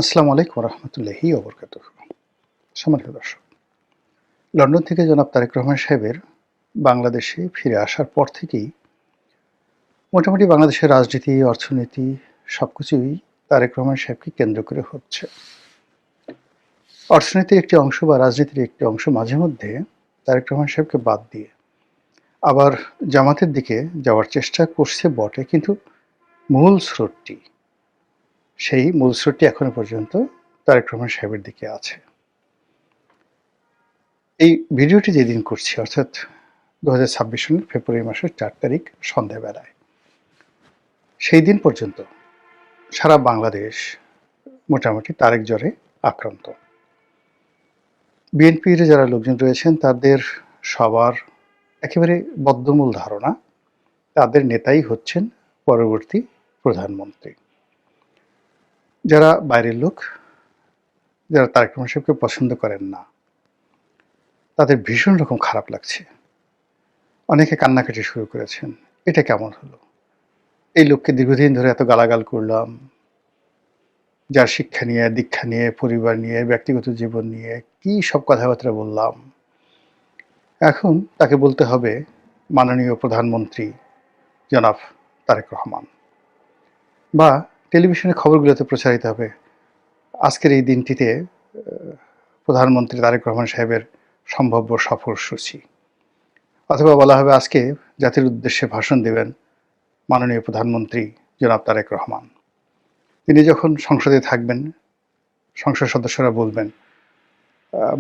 আসসালামু আলাইকুম রহমতুল্লাহি ওবরকাতুহ। সম্মানিত দর্শক, লন্ডন থেকে জনাব তারেক রহমান সাহেবের বাংলাদেশে ফিরে আসার পর থেকেই মোটামুটি বাংলাদেশের রাজনীতি, অর্থনীতি সবকিছুই তারেক রহমান সাহেবকে কেন্দ্র করে হচ্ছে। অর্থনীতির একটি অংশ বা রাজনীতির একটি অংশ মাঝে মধ্যে তারেক রহমান সাহেবকে বাদ দিয়ে আবার জামাতের দিকে যাওয়ার চেষ্টা করছে বটে, কিন্তু মূল স্রোতটি মূল স্রোতটি এখনো পর্যন্ত তারেক রহমান সাহেবের দিকে আছে। এই ভিডিওটি যেদিন করছি অর্থাৎ 2026 সালের ফেব্রুয়ারি মাসের 4 তারিখ সন্ধ্যাবেলায়, সেই দিন পর্যন্ত সারা বাংলাদেশ মোটামুটি তারেক জ্বরে আক্রান্ত। বিএনপির যারা লোকজন রয়েছেন তাদের সবার একেবারে বদ্ধমূল ধারণা তাদের নেতাই হচ্ছেন পরবর্তী প্রধানমন্ত্রী। যারা বাইরের লোক, যারা তারেক রহমান সাহেবকে পছন্দ করেন না, তাদের ভীষণ রকম খারাপ লাগছে। অনেকে কান্নাকাটি শুরু করেছেন, এটা কেমন হলো? এই লোককে দীর্ঘদিন ধরে এত গালাগাল করলাম, যার শিক্ষা নিয়ে, দীক্ষা নিয়ে, পরিবার নিয়ে, ব্যক্তিগত জীবন নিয়ে কি সব কথাবার্তা বললাম, এখন তাকে বলতে হবে মাননীয় প্রধানমন্ত্রী জনাব তারেক রহমান, বা টেলিভিশনের খবরগুলোতে প্রচারিত হবে আজকের এই দিনটিতে প্রধানমন্ত্রী তারেক রহমান সাহেবের সম্ভাব্য সফরসূচি, অথবা বলা হবে আজকে জাতির উদ্দেশ্যে ভাষণ দেবেন মাননীয় প্রধানমন্ত্রী জনাব তারেক রহমান। তিনি যখন সংসদে থাকবেন, সংসদ সদস্যরা বলবেন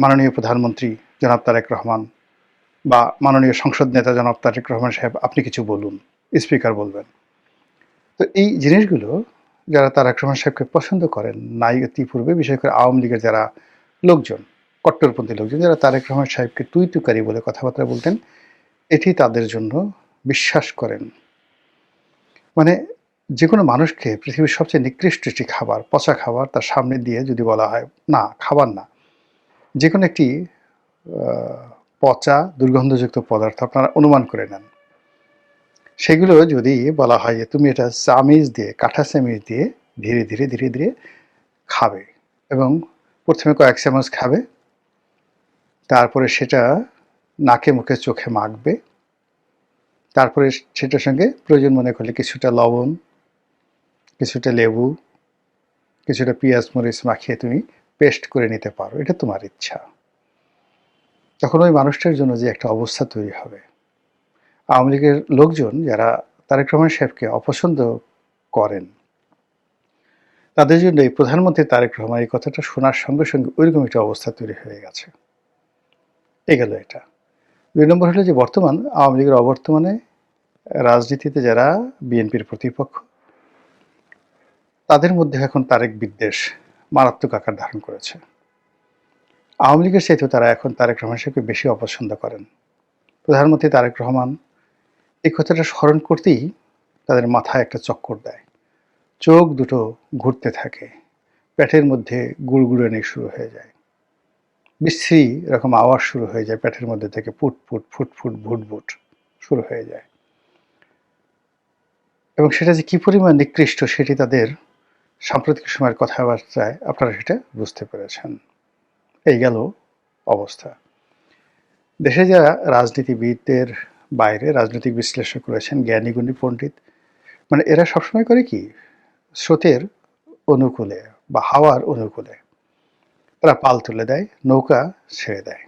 মাননীয় প্রধানমন্ত্রী জনাব তারেক রহমান বা মাননীয় সংসদ নেতা জনাব তারেক রহমান সাহেব আপনি কিছু বলুন, স্পিকার বলবেন। তো এই জিনিসগুলো যারা তারেক রহমান সাহেবকে পছন্দ করেন নাই ইতিপূর্বে, বিশেষ করে আওয়ামী লীগের যারা লোকজন, কট্টরপন্থী লোকজন, যারা তারেক রহমান সাহেবকে তুই তুকারি বলে কথাবার্তা বলতেন, এটি তাদের জন্য বিশ্বাস করেন। মানে যে কোনো মানুষকে পৃথিবীর সবচেয়ে নিকৃষ্ট একটি খাবার, পচা খাবার তার সামনে দিয়ে যদি বলা হয় না খাবার না, যে কোনো একটি পচা দুর্গন্ধযুক্ত পদার্থ আপনারা অনুমান করে নেন, সেগুলো যদি বলা হয় যে তুমি এটা চামিচ দিয়ে, কাঁঠা চামিচ দিয়ে ধীরে ধীরে ধীরে ধীরে খাবে, এবং প্রথমে কয়েক চামচ খাবে, তারপরে সেটা নাকে মুখে চোখে মাখবে, তারপরে সেটার সঙ্গে প্রয়োজন মনে করলে কিছুটা লবণ, কিছুটা লেবু, কিছুটা পেঁয়াজ মরিচ মাখিয়ে তুমি পেস্ট করে নিতে পারো, এটা তোমার ইচ্ছা। তখন ওই মানুষটার জন্য যে একটা অবস্থা তৈরি হবে, আওয়ামী লীগের লোকজন যারা তারেক রহমান সাহেবকে অপছন্দ করেন, তাদের জন্য এই প্রধানমন্ত্রী তারেক রহমান এই কথাটা শোনার সঙ্গে সঙ্গে ওইরকম একটা অবস্থা তৈরি হয়ে গেছে। এই গেল এটা। 2 নম্বর হলো যে বর্তমান আওয়ামী লীগের অবর্তমানে রাজনীতিতে যারা বিএনপির প্রতিপক্ষ, তাদের মধ্যে এখন তারেক বিদ্বেষ মারাত্মক আকার ধারণ করেছে। আওয়ামী লীগের চাইতেও তারা এখন তারেক রহমান সাহেবকে বেশি অপছন্দ করেন। প্রধানমন্ত্রী তারেক রহমান এই কথাটা স্মরণ করতেই তাদের মাথায় একটা চক্কর দেয়, চোখ দুটো ঘুরতে থাকে, পেটের মধ্যে গুড়গুড়ানি শুরু হয়ে যায়, বিশ্রী এরকম আওয়াজ শুরু হয়ে যায়, পেটের মধ্যে থেকে ফুটফুট ফুটফুট ভুটভুট শুরু হয়ে যায়, এবং সেটা যে কি পরিমাণ নিকৃষ্ট সেটি তাদের সাম্প্রতিক সময়ের কথাবার্তায় আপনারা সেটা বুঝতে পেরেছেন। এই গেল অবস্থা। দেশে যারা রাজনীতিবিদদের বাইরে রাজনৈতিক বিশ্লেষক রয়েছেন, জ্ঞানীগুণী পণ্ডিত, মানে এরা সবসময় করে কি, স্রোতের অনুকূলে বা হাওয়ার অনুকূলে তারা পাল তুলে দেয়, নৌকা ছেড়ে দেয়।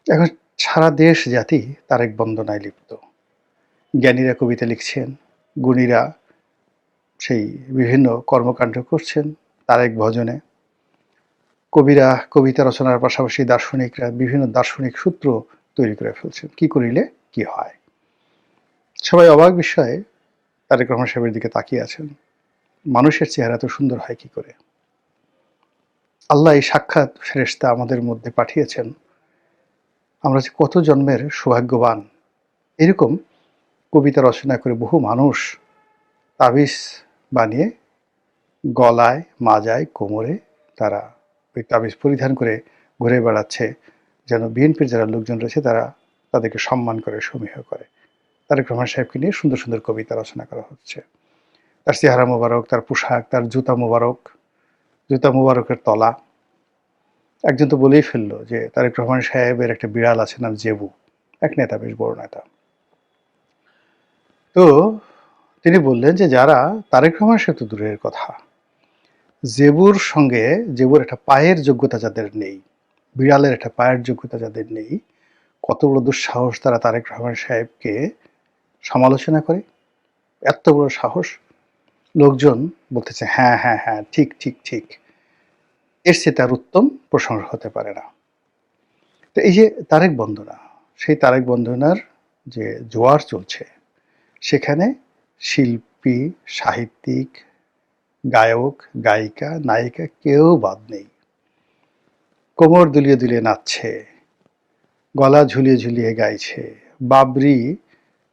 এখন সারা দেশ জাতি তারেক বন্দনায় লিপ্ত। জ্ঞানীরা কবিতা লিখছেন, গুণীরা সেই বিভিন্ন কর্মকাণ্ড করছেন তারেক ভজনে, কবিরা কবিতা রচনার পাশাপাশি দার্শনিকরা বিভিন্ন দার্শনিক সূত্র তৈরি করে ফেলছেন, কি করিলে কি হয়। সবাই অবাক বিষয়ে তারেক রহমান সাহেবের দিকে তাকিয়ে আছেন, মানুষের চেহারা তো সুন্দর হয় কি করে? আল্লাহ এই সাক্ষাৎ ফেরেশতা আমাদের মধ্যে পাঠিয়েছেন, আমরা যে কত জন্মের সৌভাগ্যবান। এরকম কবিতা রচনা করে বহু মানুষ তাবিজ বানিয়ে গলায়, মাজায়, কোমরে তারা ওই তাবিজ পরিধান করে ঘুরে বেড়াচ্ছে, যেন বিএনপির যারা লোকজন রয়েছে তারা তাদেরকে সম্মান করে, সমীহ করে। তারেক রহমান সাহেবকে নিয়ে সুন্দর সুন্দর কবিতা রচনা করা হচ্ছে, তার চেহারা মোবারক, তার পোশাক, তার জুতা মোবারক, জুতা মুবারকের তলা। একজন তো বলেই ফেলল যে তারেক রহমান সাহেবের একটা বিড়াল আছে নাম জেবু, এক নেতা, বেশ বড় নেতা। তো তিনি বললেন যে যারা, তারেক রহমান সাহেব তো দূরের কথা, জেবুর একটা পায়ের যোগ্যতা যাদের নেই, বিড়ালের একটা পায়ের যোগ্যতা যাদের নেই, কত বড় দুঃসাহস তারা তারেক রহমান সাহেবকে সমালোচনা করে। এত বড় সাহস! লোকজন বলতেছে হ্যাঁ হ্যাঁ হ্যাঁ, ঠিক ঠিক ঠিক, এর চেয়ে তার উত্তম প্রশংসা হতে পারে না। তো এই যে তারেক বন্দনা, সেই তারেক বন্দনার যে জোয়ার চলছে, সেখানে শিল্পী, সাহিত্যিক, গায়ক, গায়িকা, নায়িকা কেউ বাদ নেই। কোমর দুলিয়ে দুলিয়ে নাচছে, গলা ঝুলিয়ে ঝুলিয়ে গাইছে, বাবরি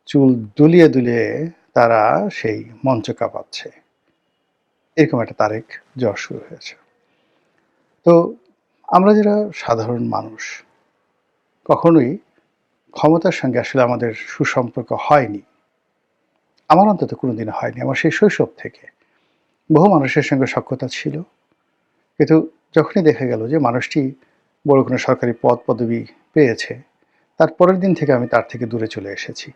চুল দুলিয়ে দুলিয়ে তারা সেই মঞ্চ কাঁপাচ্ছে। এরকম একটা তারেক জ্বর শুরু হয়েছে। তো আমরা যারা সাধারণ মানুষ, কখনোই ক্ষমতার সঙ্গে আসলে আমাদের সুসম্পর্ক হয়নি। আমার অন্তত কোনোদিন হয়নি। আমার সেই শৈশব থেকে বহু মানুষের সঙ্গে সখ্যতা ছিল। কিন্তু যখনই দেখা গেল যে মানুষটি বড় কোনো সরকারি পদ পদবি পেয়েছে, তার পরের দিন থেকে আমি তার থেকে দূরে চলে এসেছি।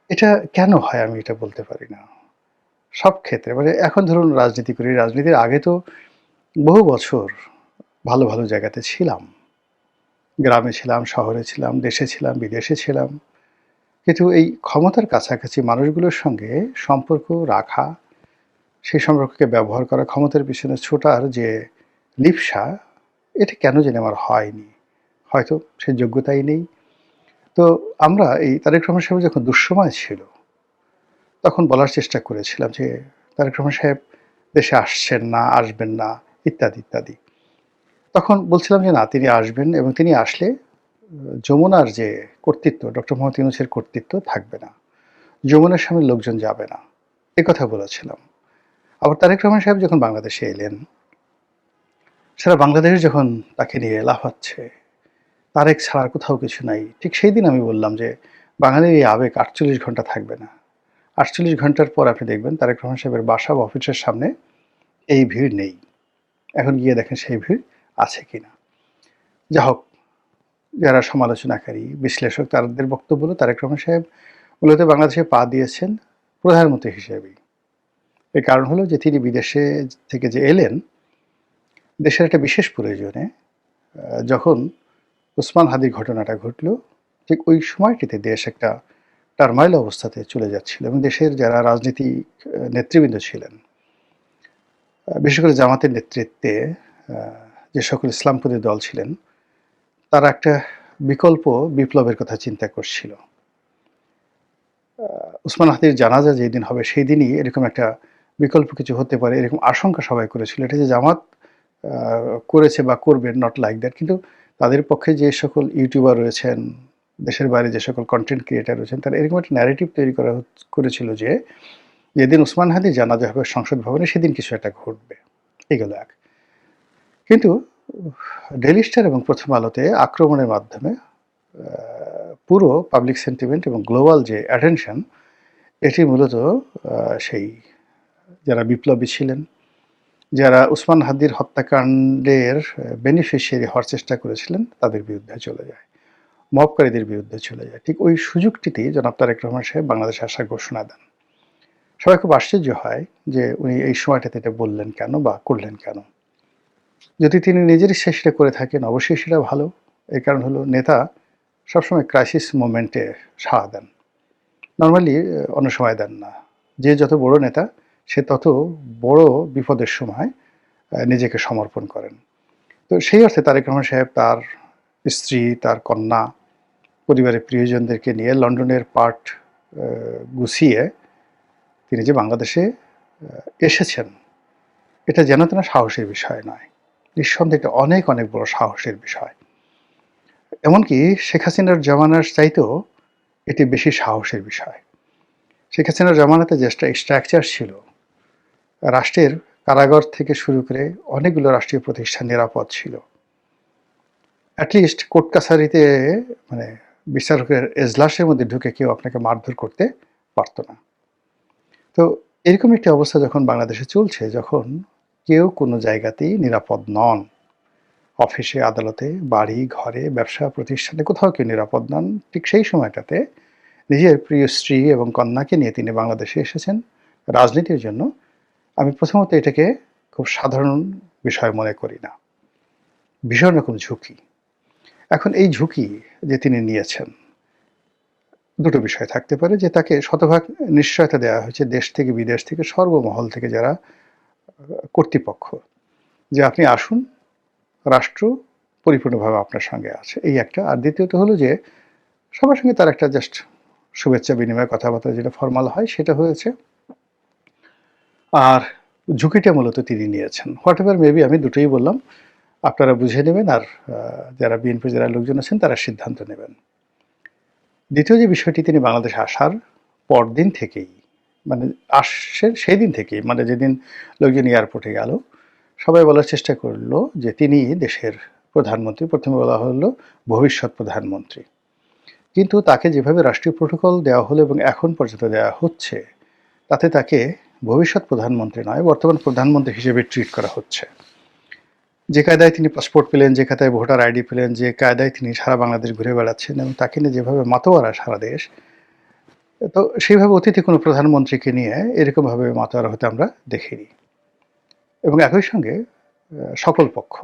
এটা কেন হয় আমি এটা বলতে পারি না। সব ক্ষেত্রে মানে এখন ধরুন রাজনীতি করি, রাজনীতির আগে তো বহু বছর ভালো ভালো জায়গাতে ছিলাম। গ্রামে ছিলাম, শহরে ছিলাম, দেশে ছিলাম, বিদেশে ছিলাম। কিন্তু এই ক্ষমতার কাছাকাছি মানুষগুলোর সঙ্গে সম্পর্ক রাখা, সেই সম্পর্ককে ব্যবহার করা, ক্ষমতার পিছনে ছোটার যে লিপ্সা, এটা কেন জানি আমার হয়নি। হয়তো সে যোগ্যতাই নেই। তো আমরা এই তারেক রহমান সাহেবের যখন দুঃসময় ছিল, তখন বলার চেষ্টা করেছিলাম যে তারেক রহমান সাহেব দেশে আসছেন না, আসবেন না, ইত্যাদি ইত্যাদি। তখন বলছিলাম যে না, তিনি আসবেন এবং তিনি আসলে যমুনার যে কর্তৃত্ব, ডক্টর মোহাম্মদ ইউনূসের কর্তৃত্ব থাকবে না। যমুনার সামনে লোকজন যাবে না। এ কথা বলেছিলাম। আবার তারেক রহমান সাহেব যখন বাংলাদেশে এলেন, সারা বাংলাদেশ যখন তাকে নিয়ে লাফাচ্ছে, তারেক ছাড়া আর কোথাও কিছু নাই। ঠিক সেই দিন আমি বললাম যে বাঙালির এই আবেগ ৪৮ ঘন্টা থাকবে না। ৪৮ ঘন্টার পর আপনি দেখবেন তারেক রহমান সাহেবের বাসা বা অফিসের সামনে এই ভিড় নেই। এখন গিয়ে দেখেন সেই ভিড় আছে কিনা। যা হোক, যারা সমালোচনাকারী, বিশ্লেষক, তাদের বক্তব্য হলো তারেক রহমান সাহেব মূলত বাংলাদেশে পা দিয়েছেন প্রধানমন্ত্রী হিসেবেই। এর কারণ হলো যে তিনি বিদেশে থেকে যে এলেন, দেশের একটা বিশেষ প্রয়োজনে, যখন ওসমান হাদির ঘটনাটা ঘটল, ঠিক ওই সময়টিতে দেশ একটা টারমাইল অবস্থাতে চলে যাচ্ছিল এবং দেশের যারা রাজনীতিক নেতৃবৃন্দ ছিলেন, বিশেষ করে জামাতের নেতৃত্বে যে সকল ইসলামপন্থী দল ছিলেন, তারা একটা বিকল্প বিপ্লবের কথা চিন্তা করছিল। ওসমান হাদির জানাজা যেদিন হবে সেই দিনই এরকম একটা বিকল্প কিছু হতে পারে, এরকম আশঙ্কা সবাই করেছিল। এটা যে জামাত করেছে বা করবে, নট লাইক দ্যাট। কিন্তু তাদের পক্ষে যে সকল ইউটিউবার রয়েছেন, দেশের বাইরে যে সকল কন্টেন্ট ক্রিয়েটার রয়েছেন, তারা এরকম একটা ন্যারেটিভ তৈরি করেছিল যে যেদিন ওসমান হাদির জানাজা হবে সংসদ ভবনে, সেদিন কিছু একটা ঘটবে। এগুলো এক। কিন্তু ডেইলি স্টার এবং প্রথম আলোতে আক্রমণের মাধ্যমে পুরো পাবলিক সেন্টিমেন্ট এবং গ্লোবাল যে অ্যাটেনশন, এটি মূলত সেই যারা বিপ্লবী ছিলেন, যারা ওসমান হাদির হত্যাকাণ্ডের বেনিফিশিয়ারি হওয়ার চেষ্টা করেছিলেন, তাদের বিরুদ্ধে চলে যায়, মবকারীদের বিরুদ্ধে চলে যায়। ঠিক ওই সুযোগটিতেই জনাব তারেক রহমান সাহেব বাংলাদেশে আসার ঘোষণা দেন। সবাই খুব আশ্চর্য হয় যে উনি এই সময়টাতে এটা বললেন কেন বা করলেন কেন। যদি তিনি নিজের ইচ্ছায় সেটা করে থাকেন, অবশ্যই সেটা ভালো। এর কারণ হলো নেতা সবসময় ক্রাইসিস মোমেন্টে সাড়া দেন, নর্মালি অন্য সময় দেন না। যে যত বড় নেতা, সে তত বড় বিপদের সময় নিজেকে সমর্পণ করেন। তো সেই অর্থে তারেক রহমান সাহেব তার স্ত্রী, তার কন্যা, পরিবারের প্রিয়জনদেরকে নিয়ে লন্ডনের পার্ট গুছিয়ে তিনি যে বাংলাদেশে এসেছেন, এটা যেন তেন সাহসের বিষয় নয়। নিঃসন্দেহে এটা অনেক অনেক বড় সাহসের বিষয়। এমনকি শেখ হাসিনার জমানার চাইতেও এটি বেশি সাহসের বিষয়। শেখ হাসিনার জমানাতে যে স্ট্রাকচার ছিল, রাষ্ট্রের কারাগার থেকে শুরু করে অনেকগুলো রাষ্ট্রীয় প্রতিষ্ঠান নিরাপদ ছিল। অ্যাটলিস্ট কোর্ট কাছারিতে মানে বিচারকের এজলাসের মধ্যে ঢুকে কেউ আপনাকে মারধর করতে পারত না। তো এরকম একটি অবস্থা যখন বাংলাদেশে চলছে, যখন কেউ কোনো জায়গাতেই নিরাপদ নন। অফিসে, আদালতে, বাড়ি, ঘরে, ব্যবসা প্রতিষ্ঠানে কোথাও কেউ নিরাপদ নন। ঠিক সেই সময়টাতে নিজের প্রিয় স্ত্রী এবং কন্যাকে নিয়ে তিনি বাংলাদেশে এসেছেন রাজনীতির জন্য। আমি প্রথমত এটাকে খুব সাধারণ বিষয় মনে করি না, ভীষণ রকম ঝুঁকি। এখন এই ঝুঁকি যে তিনি নিয়েছেন, দুটো বিষয় থাকতে পারে, যে তাকে শতভাগ নিশ্চয়তা দেওয়া হয়েছে দেশ থেকে বিদেশ থেকে সর্বমহল থেকে যারা কর্তৃপক্ষ, যে আপনি আসুন, রাষ্ট্র পরিপূর্ণভাবে আপনার সঙ্গে আছে, এই একটা। আর দ্বিতীয়ত হলো যে সবার সঙ্গে তার একটা জাস্ট শুভেচ্ছা বিনিময়, কথাবার্তা যেটা ফর্মাল হয় সেটা হয়েছে। আর ঝুঁকিটা মূলত তিনি নিয়েছেন। হোয়াট এভার মেবি, আমি দুটোই বললাম, আপনারা বুঝে নেবেন। আর যারা বিএনপির যারা লোকজন আছেন তারা সিদ্ধান্ত নেবেন। দ্বিতীয় যে বিষয়টি, তিনি বাংলাদেশে আসার পরদিন থেকেই, মানে আসছেন সেই দিন থেকেই, মানে যেদিন লোকজন এয়ারপোর্টে গেল, সবাই বলার চেষ্টা করলো যে তিনি দেশের প্রধানমন্ত্রী। প্রথমে বলা হলো ভবিষ্যৎ প্রধানমন্ত্রী, কিন্তু তাকে যেভাবে রাষ্ট্রীয় প্রোটোকল দেওয়া হলো এবং এখন পর্যন্ত দেওয়া হচ্ছে, তাতে তাকে ভবিষ্যৎ প্রধানমন্ত্রী নয়, বর্তমান প্রধানমন্ত্রী হিসেবে ট্রিট করা হচ্ছে। যে কায়দায় তিনি পাসপোর্ট পেলেন, যে কায়দায় ভোটার আইডি পেলেন, যে কায়দায় তিনি সারা বাংলাদেশ ঘুরে বেড়াচ্ছেন এবং তাকে নিয়ে যেভাবে মাতোয়ারা সারা দেশ, তো সেইভাবে অতীতে কোনো প্রধানমন্ত্রীকে নিয়ে এরকমভাবে মাতোয়ারা হতে আমরা দেখিনি। এবং একই সঙ্গে সকল পক্ষ,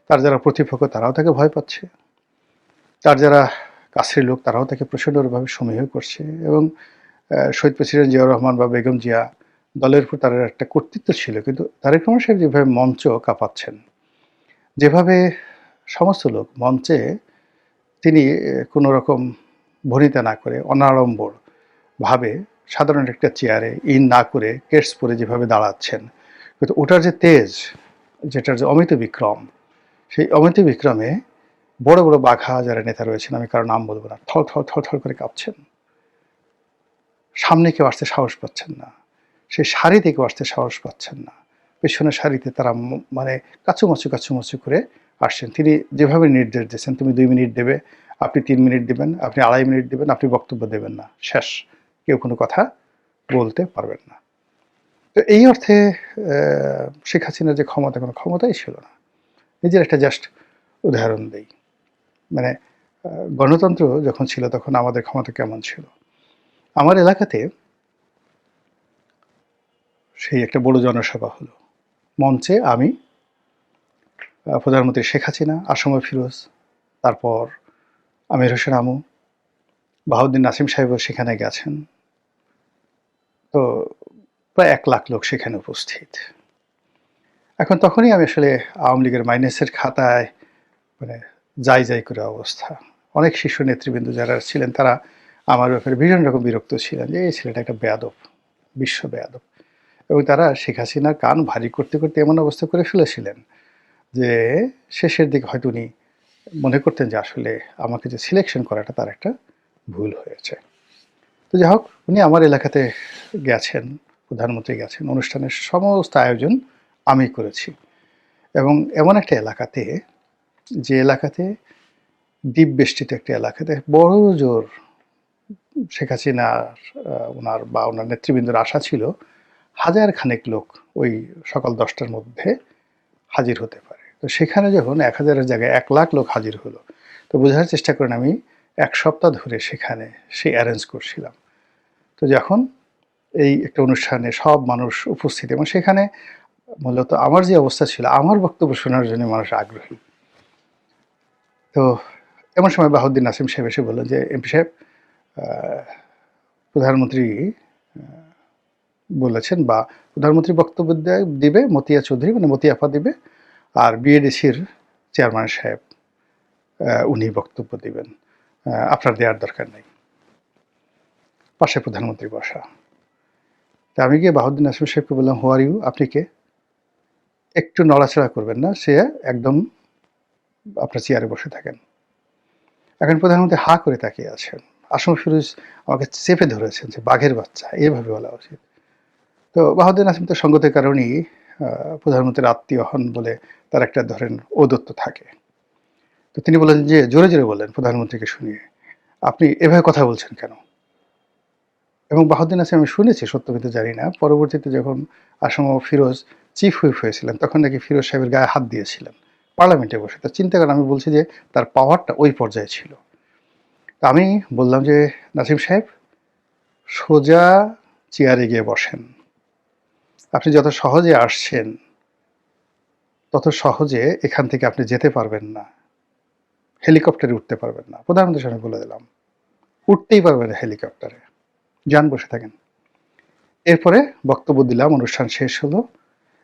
তার যারা প্রতিপক্ষ তারাও তাকে ভয় পাচ্ছে, তার যারা কাছের লোক তারাও তাকে প্রচণ্ডভাবে সমীহ করছে। এবং শহীদ প্রেসিডেন্ট জিয়াউর রহমান বা বেগম জিয়া, দলের উপর তার একটা কর্তৃত্ব ছিল, কিন্তু তারেক রহমান সাহেব যেভাবে মঞ্চ কাঁপাচ্ছেন, যেভাবে সমস্ত লোক মঞ্চে তিনি কোনো রকম ভনিতা না করে অনাড়ম্বর ভাবে সাধারণ একটা চেয়ারে ইন না করে কেটস পরে যেভাবে দাঁড়াচ্ছেন, কিন্তু ওটার যে তেজ, যেটার যে অমিত বিক্রম, সেই অমিত বিক্রমে বড় বড় বাঘা যারা নেতা রয়েছেন, আমি কারো নাম বলবো না, থল থল থল থল করে কাঁপছেন। সামনে কেউ আসতে সাহস পাচ্ছেন না, সেই সারিতে কেউ আসতে সাহস পাচ্ছেন না, পেছনের সারিতে তারা মানে কাচুমাচু কাচুমাচু করে আসছেন। তিনি যেভাবে নির্দেশ দিয়েছেন, তুমি 2 মিনিট দেবে, আপনি 3 মিনিট দেবেন, আপনি 2.5 মিনিট দেবেন, আপনি বক্তব্য দেবেন না, শেষ, কেউ কোনো কথা বলতে পারবেন না। তো এই অর্থে শেখ হাসিনার যে ক্ষমতা, কোনো ক্ষমতাই ছিল না। নিজের একটা জাস্ট উদাহরণ দেই, মানে গণতন্ত্র যখন ছিল তখন আমাদের ক্ষমতা কেমন ছিল। আমার এলাকাতে সেই একটা বড় জনসভা হলো, মঞ্চে আমি, প্রধানমন্ত্রী শেখ হাসিনা, আসম ফিরোজ, তারপর আমির হোসেন আমু, বাহাউদ্দিন নাসিম সাহেবও সেখানে গেছেন। তো প্রায় 1 লাখ লোক সেখানে উপস্থিত। এখন তখনই আমি আসলে আওয়ামী লীগের মাইনাসের খাতায় মানে যাই যাই করে অবস্থা। অনেক শীর্ষ নেতৃবৃন্দ যারা ছিলেন তারা আমার ব্যাপারে ভীষণ রকম বিরক্ত ছিলেন যে এই ছেলেটা একটা বেয়াদব, বিশ্ব বেয়াদব। এবং তারা শেখ হাসিনার কান ভারী করতে করতে এমন অবস্থা করে ফেলেছিলেন যে শেষের দিকে হয়তো উনি মনে করতেন যে আসলে আমাকে যে সিলেকশন করাটা তার একটা ভুল হয়েছে। তো যাই হোক, উনি আমার এলাকাতে গেছেন, প্রধানমন্ত্রী গেছেন, অনুষ্ঠানের সমস্ত আয়োজন আমি করেছি। এবং এমন একটা এলাকাতে, যে এলাকাতে দ্বীপ বেষ্টিত একটা এলাকাতে বড় জোর শেখ হাসিনার ওনার বা ওনার নেতৃবৃন্দের আশা ছিল 1000 খানেক লোক ওই সকাল 10টার মধ্যে হাজির হতে পারে। তো সেখানে যখন 1000-এর জায়গায় 1 লাখ লোক হাজির হলো, তো বোঝার চেষ্টা করেন আমি 1 সপ্তাহ ধরে সেখানে সেই অ্যারেঞ্জ করছিলাম। তো যখন এই একটা অনুষ্ঠানে সব মানুষ উপস্থিত এবং সেখানে মূলত আমার যে অবস্থা ছিল, আমার বক্তব্য শোনার জন্য মানুষ আগ্রহী। তো এমন সময় বাহাউদ্দিন নাসিম সাহেব এসে বললেন যে এমপি সাহেব, প্রধানমন্ত্রী বলেছেন বা প্রধানমন্ত্রী বক্তব্য দিবে মতিয়া চৌধুরী, মানে মতিয়া আপা দিবে, আর বিএডিসির চেয়ারম্যান সাহেব উনি বক্তব্য দিবেন, আপনার দেওয়ার দরকার নেই। পাশে প্রধানমন্ত্রী বসা। তা আমি গিয়ে বাহাউদ্দিন নাসিম সাহেবকে বললাম, হু আর ইউ, আপনি কে? একটু নড়াচড়া করবেন না, সে একদম আপনার চেয়ারে বসে থাকেন। এখন প্রধানমন্ত্রী হা করে তাকিয়ে আছেন। আসম ফিরোজ আমাকে চেপে ধরেছেন যে বাঘের বাচ্চা, এভাবে বলা উচিত। তো বাহাউদ্দিন নাসিম তো সঙ্গতের কারণেই প্রধানমন্ত্রীর আত্মীয় হন বলে তার একটা ধরেন ঔদত্য থাকে। তো তিনি বললেন যে, জোরে জোরে বললেন প্রধানমন্ত্রীকে শুনিয়ে, আপনি এভাবে কথা বলছেন কেন? এবং বাহাউদ্দিন নাসিম, আমি শুনেছি সত্য কিন্তু জানি না, পরবর্তীতে যখন আসম ফিরোজ চিফ হুইপ হয়েছিলেন, তখন নাকি ফিরোজ সাহেবের গায়ে হাত দিয়েছিলেন পার্লামেন্টে বসে। তো চিন্তা করেন, আমি বলছি যে তার পাওয়ারটা ওই পর্যায়ে ছিল। তো আমি বললাম যে, নাসিম সাহেব, সোজা চেয়ারে গিয়ে বসেন। আপনি যত সহজে আসছেন তত সহজে এখান থেকে আপনি যেতে পারবেন না, হেলিকপ্টারে উঠতে পারবেন না। প্রধানমন্ত্রীর সামনে বলে দিলাম, উঠতেই পারবেন না হেলিকপ্টারে, যান বসে থাকেন। এরপরে বক্তব্য দিলাম, অনুষ্ঠান শেষ হলো,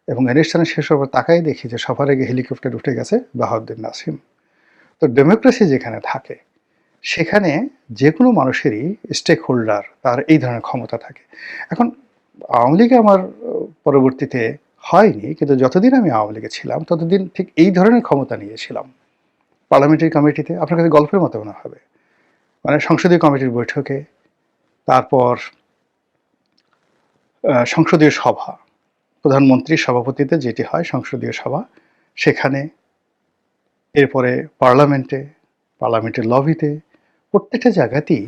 এবং অনুষ্ঠান শেষ হওয়ার পর তাকাই দেখি যে সবার আগে হেলিকপ্টার উঠে গেছে বাহাউদ্দিন নাসিম। তো ডেমোক্রেসি যেখানে থাকে সেখানে যে কোনো মানুষেরই স্টেক হোল্ডার, তার এই ধরনের ক্ষমতা থাকে। এখন আওয়ামী লীগে আমার পরবর্তীতে হয়নি, কিন্তু যতদিন আমি আওয়ামী লীগে ছিলাম ততদিন ঠিক এই ধরনের ক্ষমতা নিয়েছিলাম। পার্লামেন্টারি কমিটিতে, আপনার কাছে গল্পের মতো মনে হবে, মানে সংসদীয় কমিটির বৈঠকে, তারপর সংসদীয় সভা, প্রধানমন্ত্রীর সভাপতিতে যেটি হয় সংসদীয় সভা, সেখানে, এরপরে পার্লামেন্টের লবিতে, প্রত্যেকটা জায়গাতেই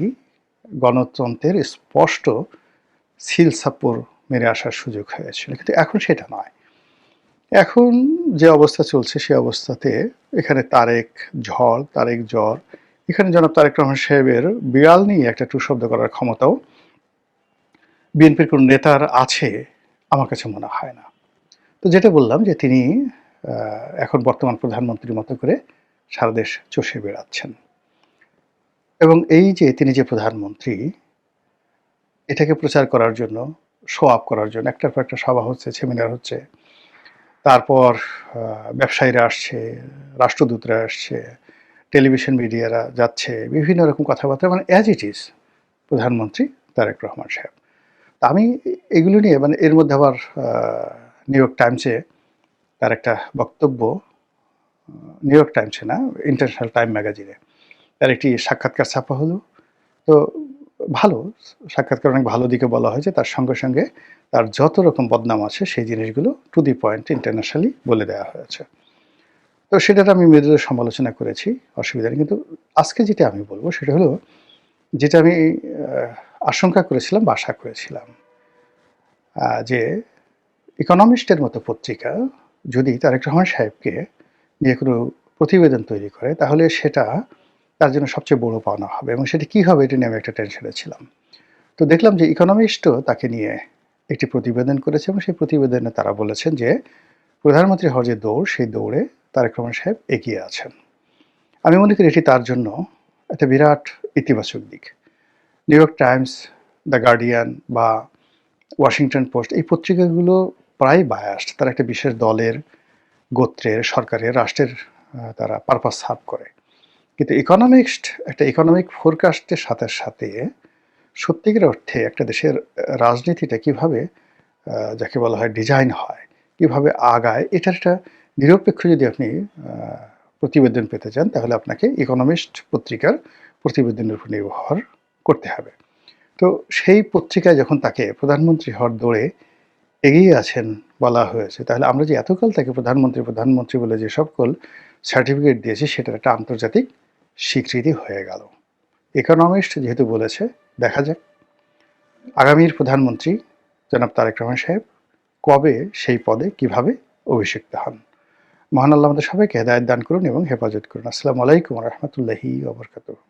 গণতন্ত্রের স্পষ্ট সিল সাপ্পর মেরে আসার সুযোগ হয়েছিল। কিন্তু এখন সেটা নয়। এখন যে অবস্থা চলছে সে অবস্থাতে এখানে তারেক ঝড়, তারেক জ্বর, এখানে জনাব তারেক রহমান সাহেবের বিড়াল নিয়ে একটা টু শব্দ করার ক্ষমতাও বিএনপির কোন নেতার আছে আমার কাছে মনে হয় না। তো যেটা বললাম যে তিনি এখন বর্তমান প্রধানমন্ত্রীর মতো করে সারা দেশ চষে বেড়াচ্ছেন, এবং এই যে তিনি যে প্রধানমন্ত্রী, এটাকে প্রচার করার জন্য, শো আপ করার জন্য একটার পর একটা সভা হচ্ছে, সেমিনার হচ্ছে, তারপর ব্যবসায়ীরা আসছে, রাষ্ট্রদূতরা আসছে, টেলিভিশন মিডিয়ারা যাচ্ছে, বিভিন্ন রকম কথাবার্তা, মানে অ্যাজ ইট ইজ প্রধানমন্ত্রী তারেক রহমান সাহেব। আমি এগুলো নিয়ে, মানে এর মধ্যে আবার নিউ ইয়র্ক টাইমসে তার একটা বক্তব্য, নিউ ইয়র্ক টাইমসে না, ইন্টারন্যাশনাল টাইম ম্যাগাজিনে তার একটি সাক্ষাৎকার ছাপা হলো। তো ভালো সাক্ষাৎকার, অনেক ভালো দিকে বলা হয়েছে, তার সঙ্গে সঙ্গে তার যত রকম বদনাম আছে সেই জিনিসগুলো টু দি পয়েন্ট ইন্টারন্যাশনালি বলে দেওয়া হয়েছে। তো সেটার আমি মৃদু সমালোচনা করেছি, অসুবিধা নেই। কিন্তু আজকে যেটা আমি বলবো সেটা হলো, যেটা আমি আশঙ্কা করেছিলাম বা আশা করেছিলাম, যে ইকোনমিস্টের মতো পত্রিকা যদি তারেক রহমান সাহেবকে নিয়ে কোনো প্রতিবেদন তৈরি করে, তাহলে সেটা তার জন্য সবচেয়ে বড় পাওনা হবে, এবং সেটা কী হবে এটা নিয়ে আমি একটা টেনশনে ছিলাম। তো দেখলাম যে ইকোনমিস্টও তাকে নিয়ে একটি প্রতিবেদন করেছে, এবং সেই প্রতিবেদনে তারা বলেছেন যে প্রধানমন্ত্রী হওয়ার যে দৌড়, সেই দৌড়ে তারেক রহমান সাহেব এগিয়ে আছেন। আমি মনে করি এটি তার জন্য একটা বিরাট ইতিবাচক দিক। New York Times, the guardian বা ওয়াশিংটন পোস্ট, এই পত্রিকাগুলো প্রায় বায়াসড, তারা একটা বিশেষ দলের, গোত্রের, সরকারের, রাষ্ট্রের তারা পারপাস সার্ভ করে। কিন্তু ইকোনমিক্সড একটা ইকোনমিক ফোরকাস্টের সাথে সাথে সত্যিকার অর্থে একটা দেশের রাজনীতিটা কিভাবে, যাকে বলা হয় ডিজাইন হয়, কিভাবে আগায়, এটার একটা নিরপেক্ষ যদি আপনি প্রতিবেদন পেতে চান, তাহলে আপনাকে ইকোনমিস্ট পত্রিকার প্রতিবেদনের উপর নির্ভর করতে হবে। তো সেই পত্রিকায় যখন তাকে প্রধানমন্ত্রী হওয়ার দৌড়ে এগিয়ে আছেন বলা হয়েছে, তাহলে আমরা যে এতকাল তাকে প্রধানমন্ত্রী বলে যে সকল সার্টিফিকেট দিয়েছি, সেটার একটা আন্তর্জাতিক স্বীকৃতি হয়ে গেল। ইকোনমিস্ট যেহেতু বলেছে, দেখা যাক আগামীর প্রধানমন্ত্রী জনাব তারেক রহমান সাহেব কবে সেই পদে কিভাবে অভিষিক্ত হন। মহান আল্লাহ আমাদের সবাইকে হেদায়েত দান করুন এবং হেফাজত করুন। আসসালামু আলাইকুম ওয়া রাহমাতুল্লাহি ওয়া বারাকাতুহু।